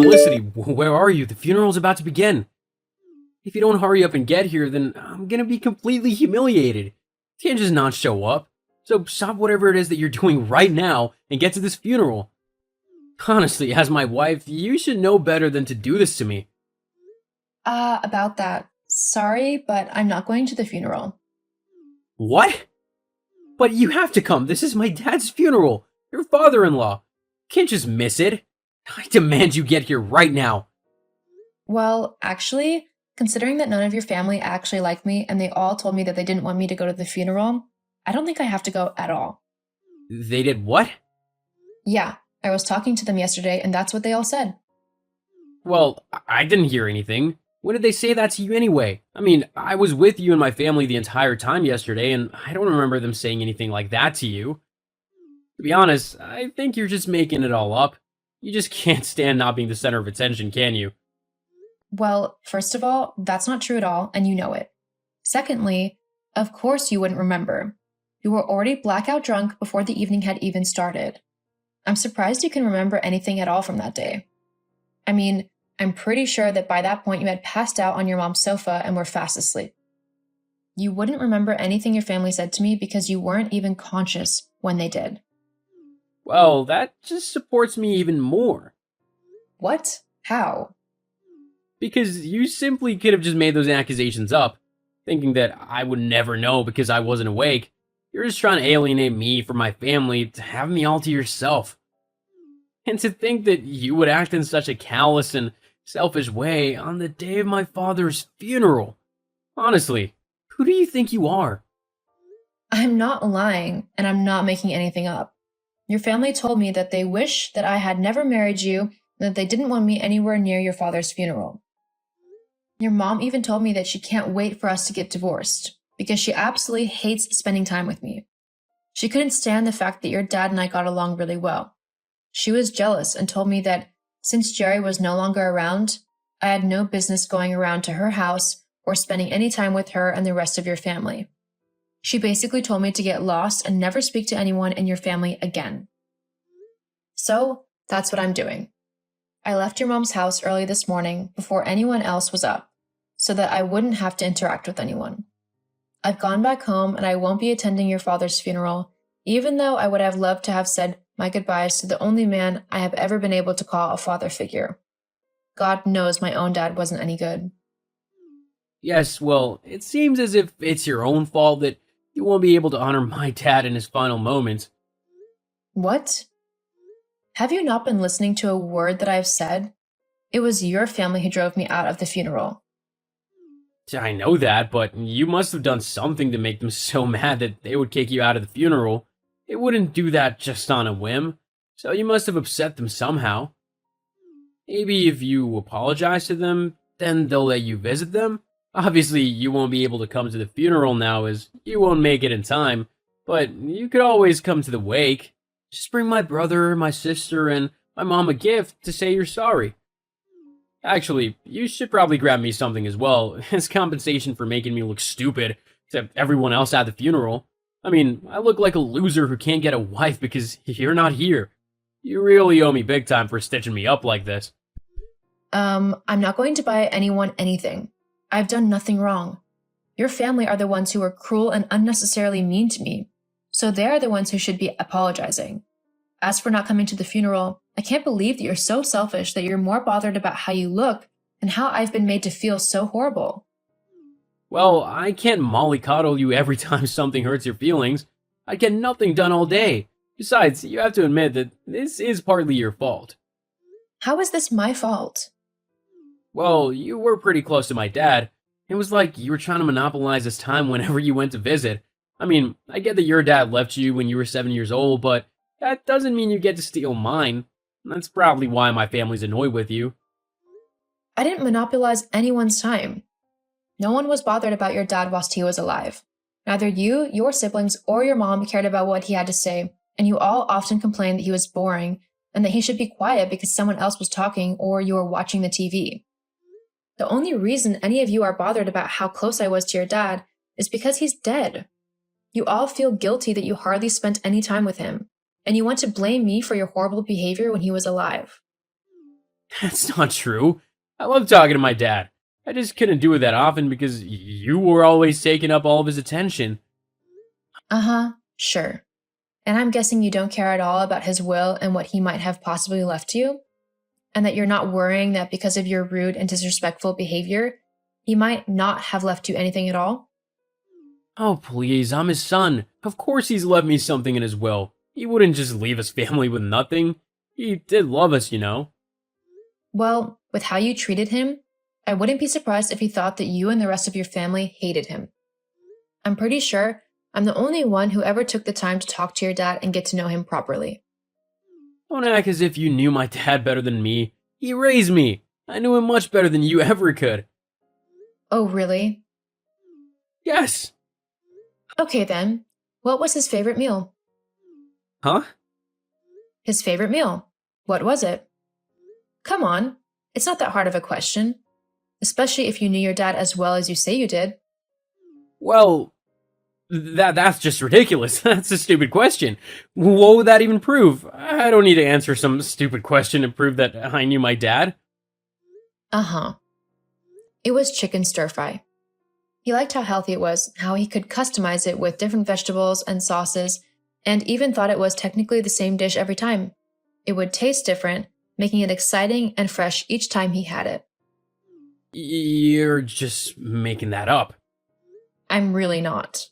Felicity, where are you? The funeral's about to begin. If you don't hurry up and get here, then I'm gonna be completely humiliated. Can't just not show up. So stop whatever it is that you're doing right now and get to this funeral. Honestly, as my wife, you should know better than to do this to me. About that. Sorry, but I'm not going to the funeral. What? But you have to come. This is my dad's funeral. Your father-in-law. Can't just miss it. I demand you get here right now. Well, actually, considering that none of your family actually like me and they all told me that they didn't want me to go to the funeral, I don't think I have to go at all. They did what? Yeah, I was talking to them yesterday and that's what they all said. Well, I didn't hear anything. When did they say that to you anyway? I mean, I was with you and my family the entire time yesterday, and I don't remember them saying anything like that to you. To be honest, I think you're just making it all up. You just can't stand not being the center of attention, can you? Well, first of all, that's not true at all, and you know it. Secondly, of course you wouldn't remember. You were already blackout drunk before the evening had even started. I'm surprised you can remember anything at all from that day. I mean, I'm pretty sure that by that point you had passed out on your mom's sofa and were fast asleep. You wouldn't remember anything your family said to me because you weren't even conscious when they did. Well, that just supports me even more. What? How? Because you simply could have just made those accusations up, thinking that I would never know because I wasn't awake. You're just trying to alienate me from my family to have me all to yourself. And to think that you would act in such a callous and selfish way on the day of my father's funeral. Honestly, who do you think you are? I'm not lying, and I'm not making anything up. Your family told me that they wish that I had never married you and that they didn't want me anywhere near your father's funeral. Your mom even told me that she can't wait for us to get divorced because she absolutely hates spending time with me. She couldn't stand the fact that your dad and I got along really well. She was jealous and told me that since Jerry was no longer around, I had no business going around to her house or spending any time with her and the rest of your family. She basically told me to get lost and never speak to anyone in your family again. So that's what I'm doing. I left your mom's house early this morning before anyone else was up, so that I wouldn't have to interact with anyone. I've gone back home and I won't be attending your father's funeral, even though I would have loved to have said my goodbyes to the only man I have ever been able to call a father figure. God knows my own dad wasn't any good. Yes, well, it seems as if it's your own fault that you won't be able to honor my dad in his final moments. What? Have you not been listening to a word that I've said? It was your family who drove me out of the funeral. I know that, but you must have done something to make them so mad that they would kick you out of the funeral. They wouldn't do that just on a whim, so you must have upset them somehow. Maybe if you apologize to them, then they'll let you visit them? Obviously, you won't be able to come to the funeral now as you won't make it in time, but you could always come to the wake. Just bring my brother, my sister, and my mom a gift to say you're sorry. Actually, you should probably grab me something as well, as compensation for making me look stupid to everyone else at the funeral. I mean, I look like a loser who can't get a wife because you're not here. You really owe me big time for stitching me up like this. I'm not going to buy anyone anything. I've done nothing wrong. Your family are the ones who were cruel and unnecessarily mean to me, so they're the ones who should be apologizing. As for not coming to the funeral, I can't believe that you're so selfish that you're more bothered about how you look and how I've been made to feel so horrible. Well, I can't mollycoddle you every time something hurts your feelings. I get nothing done all day. Besides, you have to admit that this is partly your fault. How is this my fault? Well, you were pretty close to my dad. It was like you were trying to monopolize his time whenever you went to visit. I mean, I get that your dad left you when you were 7 years old, but that doesn't mean you get to steal mine. That's probably why my family's annoyed with you. I didn't monopolize anyone's time. No one was bothered about your dad whilst he was alive. Neither you, your siblings, or your mom cared about what he had to say, and you all often complained that he was boring and that he should be quiet because someone else was talking or you were watching the TV. The only reason any of you are bothered about how close I was to your dad is because he's dead. You all feel guilty that you hardly spent any time with him, and you want to blame me for your horrible behavior when he was alive. That's not true. I love talking to my dad. I just couldn't do it that often because you were always taking up all of his attention. Uh huh, sure. And I'm guessing you don't care at all about his will and what he might have possibly left you? And that you're not worrying that because of your rude and disrespectful behavior, he might not have left you anything at all? Oh, please, I'm his son. Of course he's left me something in his will. He wouldn't just leave his family with nothing. He did love us, you know. Well, with how you treated him, I wouldn't be surprised if he thought that you and the rest of your family hated him. I'm pretty sure I'm the only one who ever took the time to talk to your dad and get to know him properly. Don't act as if you knew my dad better than me. He raised me. I knew him much better than you ever could. Oh, really? Yes. Okay then. What was his favorite meal? Huh? His favorite meal. What was it? Come on, it's not that hard of a question. Especially if you knew your dad as well as you say you did. Well, that's just ridiculous. That's a stupid question. What would that even prove? I don't need to answer some stupid question to prove that I knew my dad. Uh-huh. It was chicken stir fry. He liked how healthy it was, how he could customize it with different vegetables and sauces, and even thought it was technically the same dish every time. It would taste different, making it exciting and fresh each time he had it. You're just making that up. I'm really not.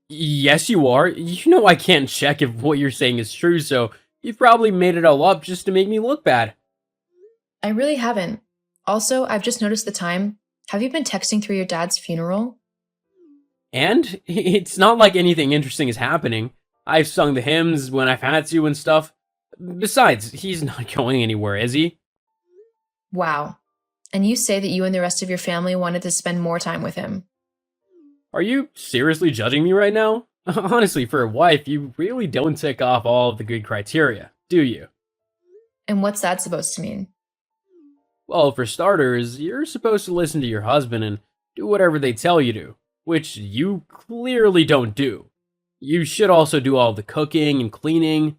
Yes, you are. You know I can't check if what you're saying is true, so you've probably made it all up just to make me look bad. I really haven't. Also, I've just noticed the time. Have you been texting through your dad's funeral? And it's not like anything interesting is happening. I've sung the hymns when I've had to and stuff. Besides, he's not going anywhere, is he? Wow. And you say that you and the rest of your family wanted to spend more time with him. Are you seriously judging me right now? Honestly, for a wife, you really don't tick off all of the good criteria, do you? And what's that supposed to mean? Well, for starters, you're supposed to listen to your husband and do whatever they tell you to, which you clearly don't do. You should also do all the cooking and cleaning.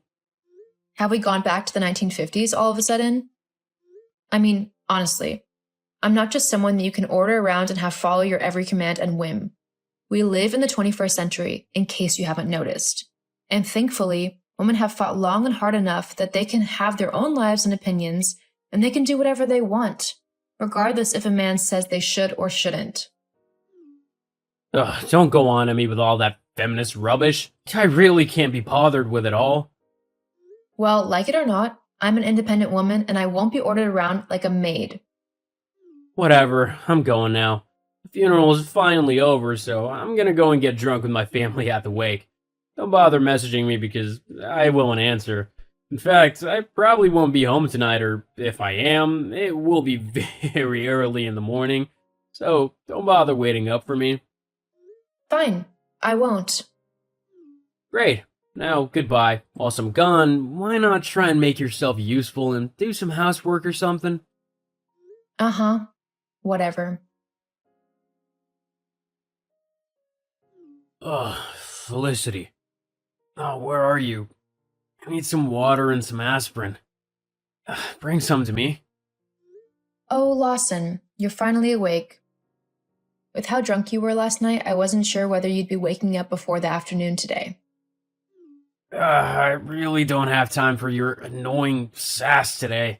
Have we gone back to the 1950s all of a sudden? I mean, honestly, I'm not just someone that you can order around and have follow your every command and whim. We live in the 21st century, in case you haven't noticed. And thankfully, women have fought long and hard enough that they can have their own lives and opinions, and they can do whatever they want, regardless if a man says they should or shouldn't. Ugh, don't go on at me with all that feminist rubbish. I really can't be bothered with it all. Well, like it or not, I'm an independent woman and I won't be ordered around like a maid. Whatever, I'm going now. The funeral is finally over, so I'm gonna go and get drunk with my family at the wake. Don't bother messaging me because I won't answer. In fact, I probably won't be home tonight, or if I am, it will be very early in the morning. So don't bother waiting up for me. Fine, I won't. Great. Now, goodbye. Whilst I'm gone, why not try and make yourself useful and do some housework or something? Uh-huh. Whatever. Ugh, Felicity. Oh, where are you? I need some water and some aspirin. Bring some to me. Oh, Lawson, you're finally awake. With how drunk you were last night, I wasn't sure whether you'd be waking up before the afternoon today. I really don't have time for your annoying sass today.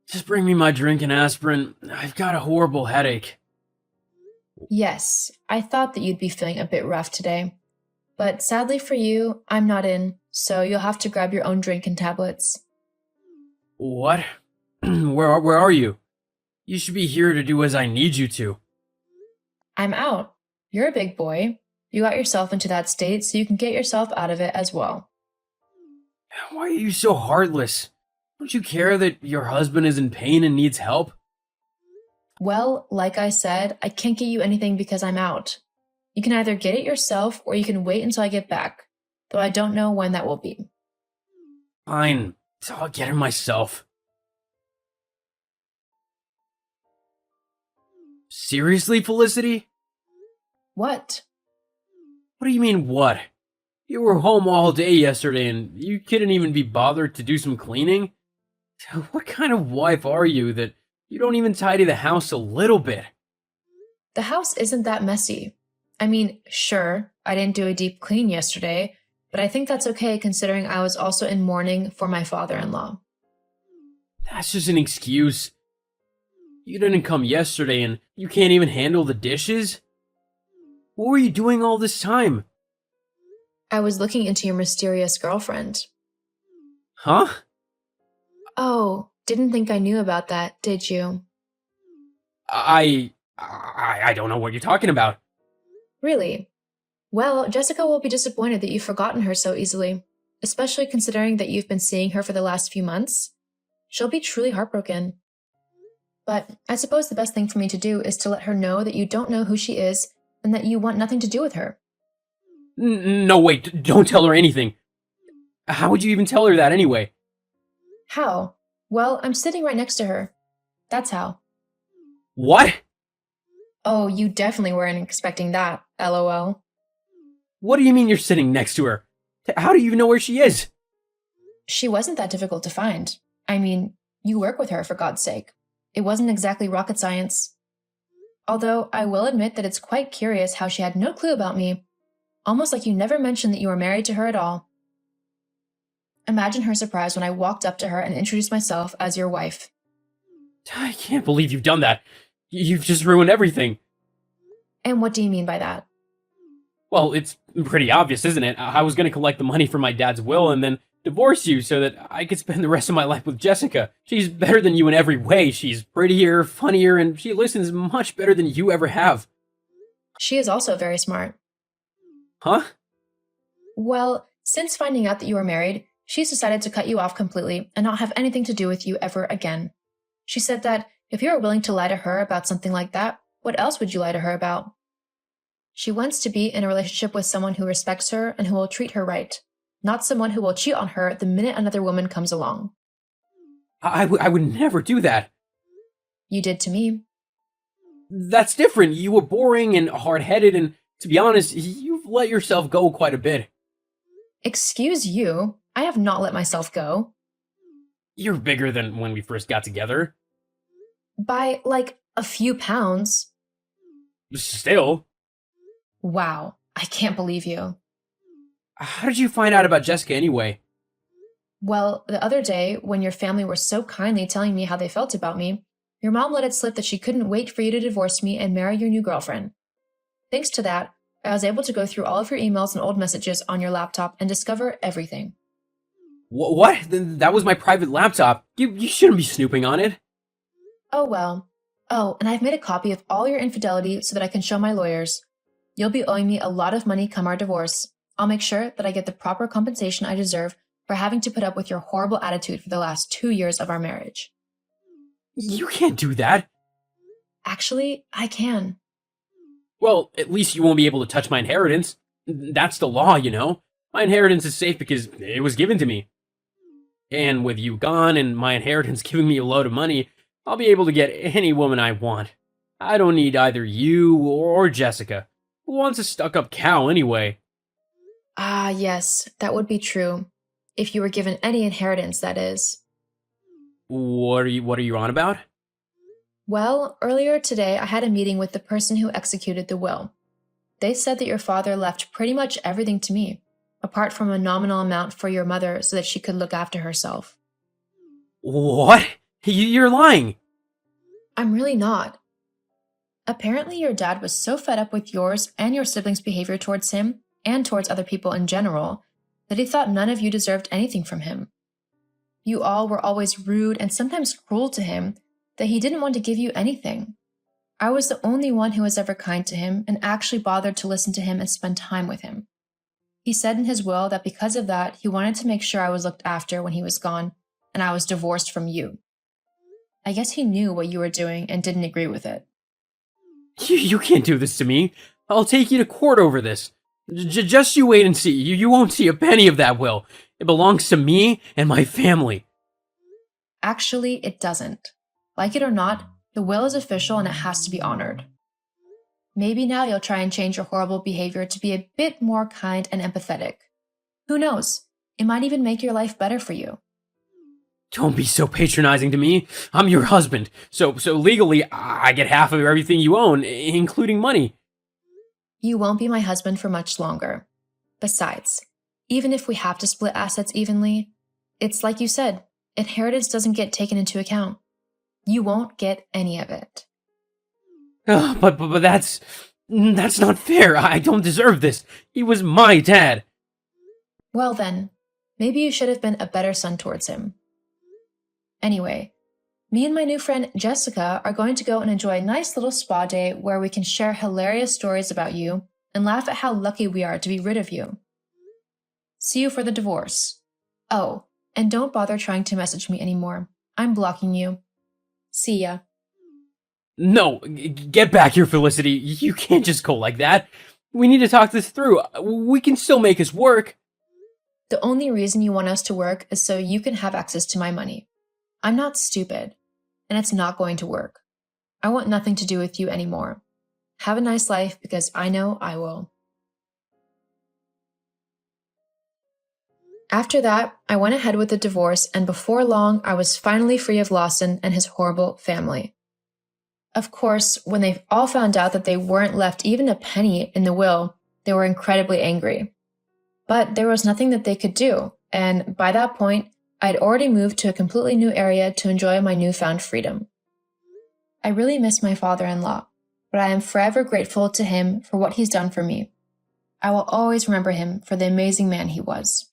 Just bring me my drink and aspirin. I've got a horrible headache. Yes, I thought that you'd be feeling a bit rough today. But sadly for you, I'm not in, so you'll have to grab your own drink and tablets. What? Where are you? You should be here to do as I need you to. I'm out. You're a big boy. You got yourself into that state, so you can get yourself out of it as well. Why are you so heartless? Don't you care that your husband is in pain and needs help? Well, like I said, I can't get you anything because I'm out. You can either get it yourself or you can wait until I get back, though I don't know when that will be. Fine, I'll get it myself. Seriously, Felicity? What? What do you mean, what? You were home all day yesterday and you couldn't even be bothered to do some cleaning? What kind of wife are you that you don't even tidy the house a little bit? The house isn't that messy. I mean, sure, I didn't do a deep clean yesterday, but I think that's okay considering I was also in mourning for my father in law. That's just an excuse. You didn't come yesterday and you can't even handle the dishes? What were you doing all this time? I was looking into your mysterious girlfriend. Huh? Oh, didn't think I knew about that, did you? I don't know what you're talking about. Really? Well, Jessica will be disappointed that you've forgotten her so easily, especially considering that you've been seeing her for the last few months. She'll be truly heartbroken. But I suppose the best thing for me to do is to let her know that you don't know who she is and that you want nothing to do with her. No, wait, don't tell her anything. How would you even tell her that anyway? How? Well, I'm sitting right next to her. That's how. What? Oh, you definitely weren't expecting that, lol. What do you mean you're sitting next to her? How do you even know where she is? She wasn't that difficult to find. I mean, you work with her, for God's sake. It wasn't exactly rocket science. Although I will admit that it's quite curious how she had no clue about me, almost like you never mentioned that you were married to her at all. Imagine her surprise when I walked up to her and introduced myself as your wife. I can't believe you've done that. You've just ruined everything. And what do you mean by that? Well, it's pretty obvious, isn't it? I was going to collect the money from my dad's will and then divorce you so that I could spend the rest of my life with Jessica. She's better than you in every way. She's prettier, funnier, and she listens much better than you ever have. She is also very smart. Huh? Well, since finding out that you were married, she's decided to cut you off completely and not have anything to do with you ever again. She said that if you were willing to lie to her about something like that, what else would you lie to her about? She wants to be in a relationship with someone who respects her and who will treat her right, not someone who will cheat on her the minute another woman comes along. I would never do that. You did to me. That's different. You were boring and hard-headed, and to be honest, you've let yourself go quite a bit. Excuse you, I have not let myself go. You're bigger than when we first got together. By, like, a few pounds. Still. Wow, I can't believe you. How did you find out about Jessica anyway? Well, the other day, when your family were so kindly telling me how they felt about me, your mom let it slip that she couldn't wait for you to divorce me and marry your new girlfriend. Thanks to that, I was able to go through all of your emails and old messages on your laptop and discover everything. What? That was my private laptop. You shouldn't be snooping on it. Oh well. Oh, and I've made a copy of all your infidelity so that I can show my lawyers. You'll be owing me a lot of money come our divorce. I'll make sure that I get the proper compensation I deserve for having to put up with your horrible attitude for the last 2 years of our marriage. You can't do that. Actually, I can. Well, at least you won't be able to touch my inheritance. That's the law, you know. My inheritance is safe because it was given to me. And with you gone and my inheritance giving me a load of money, I'll be able to get any woman I want. I don't need either you or Jessica. Who wants a stuck-up cow anyway? Ah, yes, that would be true. If you were given any inheritance, that is. What are you on about? Well, earlier today I had a meeting with the person who executed the will. They said that your father left pretty much everything to me, apart from a nominal amount for your mother so that she could look after herself. What? You're lying. I'm really not. Apparently your dad was so fed up with yours and your siblings' behavior towards him, and towards other people in general, that he thought none of you deserved anything from him. You all were always rude and sometimes cruel to him, that he didn't want to give you anything. I was the only one who was ever kind to him and actually bothered to listen to him and spend time with him. He said in his will that because of that, he wanted to make sure I was looked after when he was gone, and I was divorced from you. I guess he knew what you were doing and didn't agree with it. You can't do this to me. I'll take you to court over this. Just you wait and see. You won't see a penny of that will. It belongs to me and my family. Actually, it doesn't. Like it or not, the will is official and it has to be honored. Maybe now you'll try and change your horrible behavior to be a bit more kind and empathetic. Who knows? It might even make your life better for you. Don't be so patronizing to me. I'm your husband. So legally, I get half of everything you own, including money. You won't be my husband for much longer. Besides, even if we have to split assets evenly, it's like you said, inheritance doesn't get taken into account. You won't get any of it. But that's not fair. I don't deserve this. He was my dad. Well then, maybe you should have been a better son towards him. Anyway, me and my new friend Jessica are going to go and enjoy a nice little spa day where we can share hilarious stories about you and laugh at how lucky we are to be rid of you. See you for the divorce. Oh, and don't bother trying to message me anymore. I'm blocking you. See ya. No, get back here, Felicity. You can't just go like that. We need to talk this through. We can still make this work. The only reason you want us to work is so you can have access to my money. I'm not stupid, and it's not going to work. I want nothing to do with you anymore. Have a nice life because I know I will. After that, I went ahead with the divorce, and before long, I was finally free of Lawson and his horrible family. Of course, when they all found out that they weren't left even a penny in the will, they were incredibly angry. But there was nothing that they could do, and by that point, I'd already moved to a completely new area to enjoy my newfound freedom. I really miss my father-in-law, but I am forever grateful to him for what he's done for me. I will always remember him for the amazing man he was.